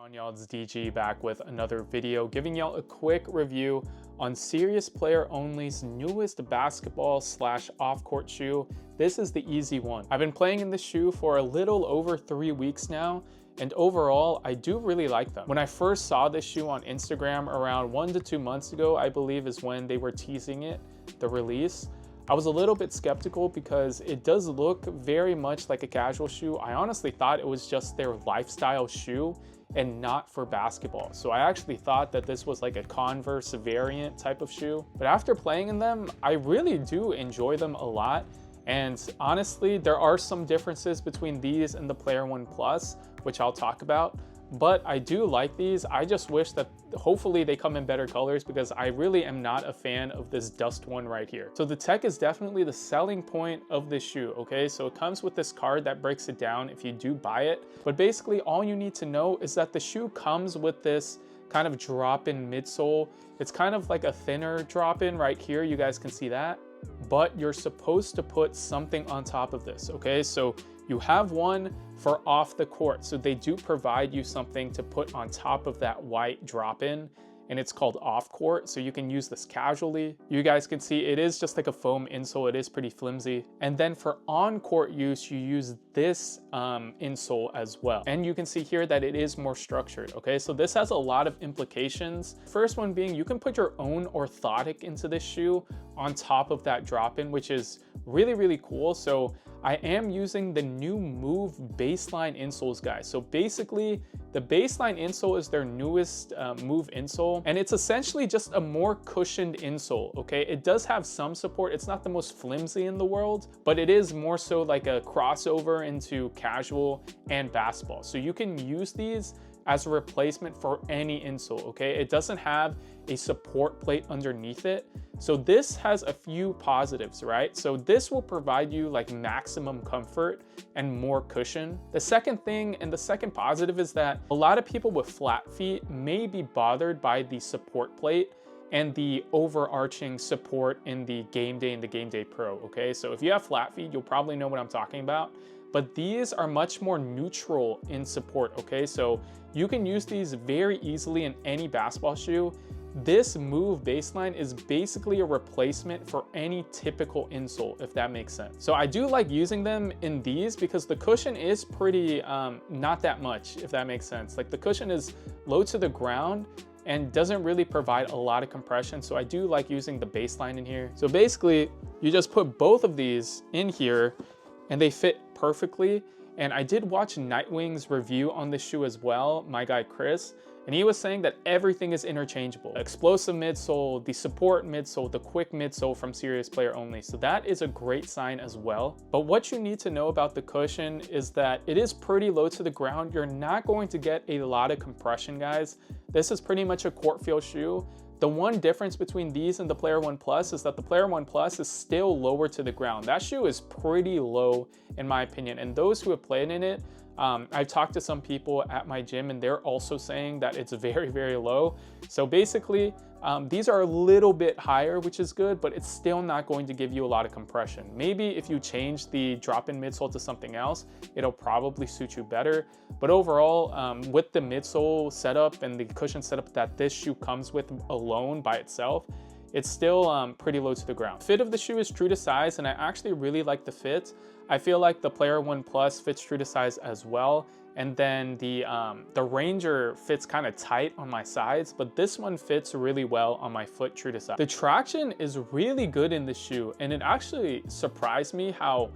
On y'all, it's DG back with another video giving y'all a quick review on Serious Player Only's newest basketball slash off-court shoe. This is the Easy One. I've been playing in this shoe for a little over 3 weeks now, and overall I do really like them. When I first saw this shoe on Instagram around 1 to 2 months ago, I believe is when they were teasing it, the release, I was a little bit skeptical because it does look very much like a casual shoe. I honestly thought it was just their lifestyle shoe and not for basketball. So I actually thought that this was like a Converse variant type of shoe. But after playing in them, I really do enjoy them a lot. And honestly, there are some differences between these and the Player One Plus, which I'll talk about. But I do like these. I just wish that hopefully they come in better colors because I really am not a fan of this dust one right here. So the tech is definitely the selling point of this shoe, okay? So it comes with this card that breaks it down if you do buy it. But basically all you need to know is that the shoe comes with this kind of drop-in midsole. It's kind of like a thinner drop-in right here. You guys can see that. But you're supposed to put something on top of this, okay? So you have one for off the court. So they do provide you something to put on top of that white drop-in, and it's called off court. So you can use this casually. You guys can see it is just like a foam insole. It is pretty flimsy. And then for on court use, you use this insole as well. And you can see here that it is more structured, okay? So this has a lot of implications. First one being you can put your own orthotic into this shoe on top of that drop-in, which is really, really cool. So I am using the new Move baseline insoles, guys. So basically the baseline insole is their newest Move insole, and it's essentially just a more cushioned insole, okay? It does have some support. It's not the most flimsy in the world, but it is more so like a crossover into casual and basketball. So you can use these as a replacement for any insole, okay? It doesn't have a support plate underneath it. So this has a few positives, right? So this will provide you like maximum comfort and more cushion. The second thing and the second positive is that a lot of people with flat feet may be bothered by the support plate and the overarching support in the Game Day and the Game Day Pro, okay? So if you have flat feet, you'll probably know what I'm talking about. But these are much more neutral in support, okay? So you can use these very easily in any basketball shoe. This Move baseline is basically a replacement for any typical insole, if that makes sense. So I do like using them in these because the cushion is pretty, not that much, if that makes sense. Like the cushion is low to the ground and doesn't really provide a lot of compression. So I do like using the baseline in here. So basically you just put both of these in here and they fit perfectly. And I did watch Nightwing's review on this shoe as well, my guy Chris, and he was saying that everything is interchangeable. Explosive midsole, the support midsole, the quick midsole from Serious Player Only. So that is a great sign as well. But what you need to know about the cushion is that it is pretty low to the ground. You're not going to get a lot of compression, guys. This is pretty much a court feel shoe. The one difference between these and the Player One Plus is that the Player One Plus is still lower to the ground. That shoe is pretty low in my opinion. And those who have played in it, I've talked to some people at my gym and they're also saying that it's very, very low. So basically, these are a little bit higher, which is good, but it's still not going to give you a lot of compression. Maybe if you change the drop-in midsole to something else, it'll probably suit you better. But overall, with the midsole setup and the cushion setup that this shoe comes with alone by itself, it's still pretty low to the ground. Fit of the shoe is true to size, and I actually really like the fit. I feel like the Player One Plus fits true to size as well. And then the Ranger fits kind of tight on my sides, but this one fits really well on my foot true to size. The traction is really good in the shoe, and it actually surprised me how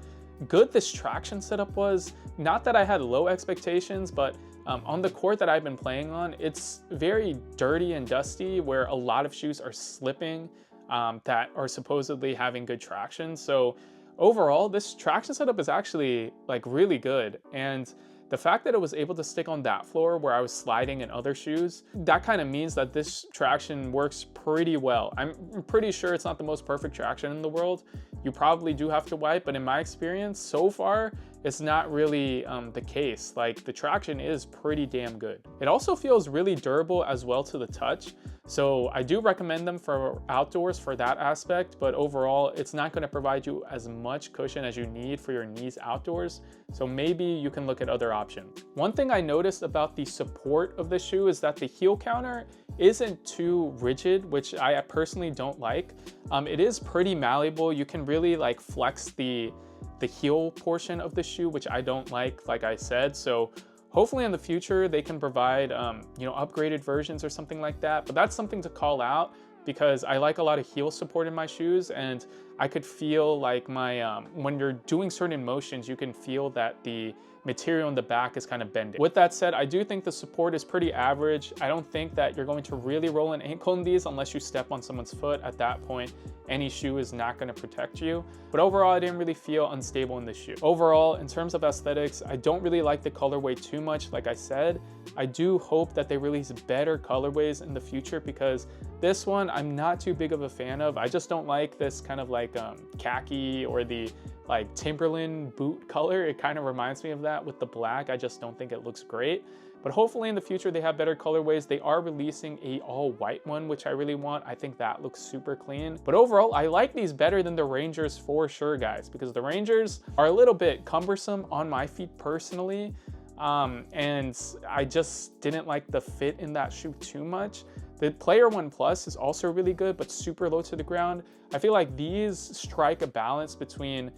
good this traction setup was. Not that I had low expectations, but on the court that I've been playing on, it's very dirty and dusty where a lot of shoes are slipping that are supposedly having good traction. So overall, this traction setup is actually like really good. And the fact that it was able to stick on that floor where I was sliding in other shoes, that kind of means that this traction works pretty well. I'm pretty sure it's not the most perfect traction in the world. You probably do have to wipe, but in my experience so far, it's not really the case. Like, the traction is pretty damn good. It also feels really durable as well to the touch. So I do recommend them for outdoors for that aspect, but overall, it's not going to provide you as much cushion as you need for your knees outdoors. So maybe you can look at other options. One thing I noticed about the support of the shoe is that the heel counter isn't too rigid, which I personally don't like. It is pretty malleable. You can really like flex the heel portion of the shoe, which I don't like I said. So hopefully in the future they can provide upgraded versions or something like that. But that's something to call out because I like a lot of heel support in my shoes, and I could feel like my when you're doing certain motions, you can feel that the material in the back is kind of bending. With that said, I do think the support is pretty average. I don't think that you're going to really roll an ankle in these unless you step on someone's foot. At that point, any shoe is not going to protect you. But overall, I didn't really feel unstable in this shoe. Overall, in terms of aesthetics, I don't really like the colorway too much. Like I said, I do hope that they release better colorways in the future, because this one I'm not too big of a fan of. I just don't like this kind of like khaki or the like Timberland boot color. It kind of reminds me of that with the black. I just don't think it looks great. But hopefully in the future they have better colorways. They are releasing a all white one, which I really want. I think that looks super clean. But overall, I like these better than the Rangers for sure, guys, because the Rangers are a little bit cumbersome on my feet personally. And I just didn't like the fit in that shoe too much. The Player One Plus is also really good, but super low to the ground. I feel like these strike a balance between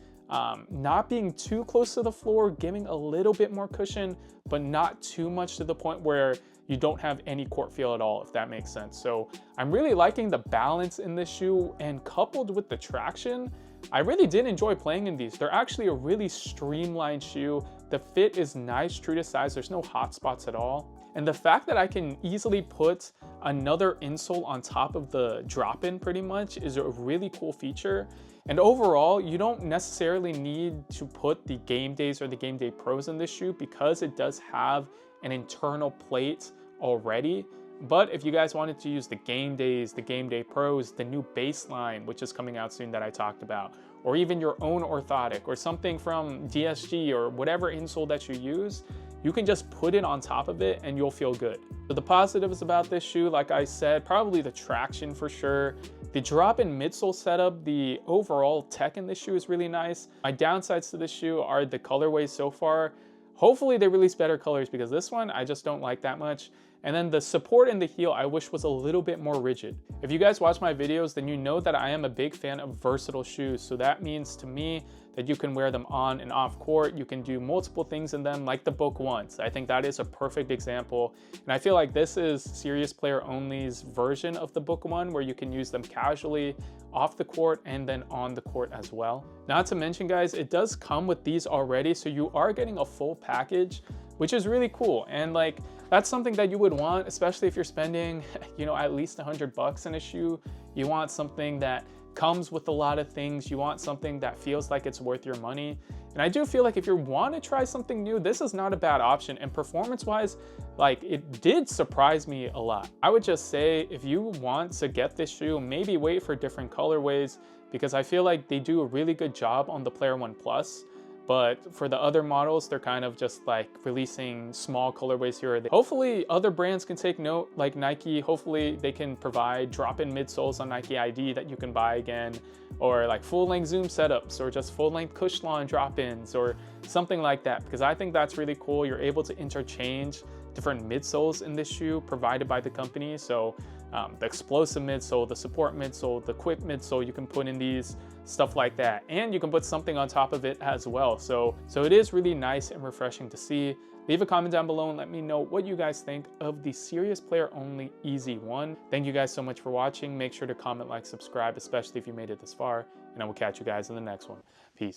not being too close to the floor, giving a little bit more cushion, but not too much to the point where you don't have any court feel at all, if that makes sense. So I'm really liking the balance in this shoe, and coupled with the traction, I really did enjoy playing in these. They're actually a really streamlined shoe. The fit is nice, true to size. There's no hot spots at all. And the fact that I can easily put another insole on top of the drop-in pretty much is a really cool feature. And overall, you don't necessarily need to put the Game Days or the Game Day Pros in this shoe because it does have an internal plate already. But if you guys wanted to use the Game Days, the Game Day Pros, the new baseline, which is coming out soon that I talked about, or even your own orthotic or something from DSG or whatever insole that you use, you can just put it on top of it and you'll feel good. So the positives about this shoe, like I said, probably the traction for sure. The drop-in midsole setup, the overall tech in this shoe is really nice. My downsides to this shoe are the colorways so far. Hopefully they release better colors, because this one I just don't like that much. And then the support in the heel I wish was a little bit more rigid. If you guys watch my videos, then you know that I am a big fan of versatile shoes. So that means to me that you can wear them on and off court. You can do multiple things in them, like the Book Ones. I think that is a perfect example. And I feel like this is Serious Player Only's version of the Book One, where you can use them casually off the court and then on the court as well. Not to mention, guys, it does come with these already. So you are getting a full package, which is really cool. And like, that's something that you would want, especially if you're spending, at least $100 in a shoe. You want something that comes with a lot of things. You want something that feels like it's worth your money. And I do feel like if you want to try something new, this is not a bad option. And performance-wise, like, it did surprise me a lot. I would just say, if you want to get this shoe, maybe wait for different colorways, because I feel like they do a really good job on the Player One Plus. But for the other models, they're kind of just like releasing small colorways here or there. Hopefully other brands can take note, like Nike. Hopefully they can provide drop-in midsoles on Nike ID that you can buy again, or like full-length Zoom setups, or just full-length Cushlon drop-ins or something like that, because I think that's really cool. You're able to interchange different midsoles in this shoe provided by the company. So the explosive midsole, the support midsole, the quick midsole, you can put in these, stuff like that. And you can put something on top of it as well. So it is really nice and refreshing to see. Leave a comment down below and let me know what you guys think of the Serious Player Only Easy One. Thank you guys so much for watching. Make sure to comment, like, subscribe, especially if you made it this far. And I will catch you guys in the next one. Peace.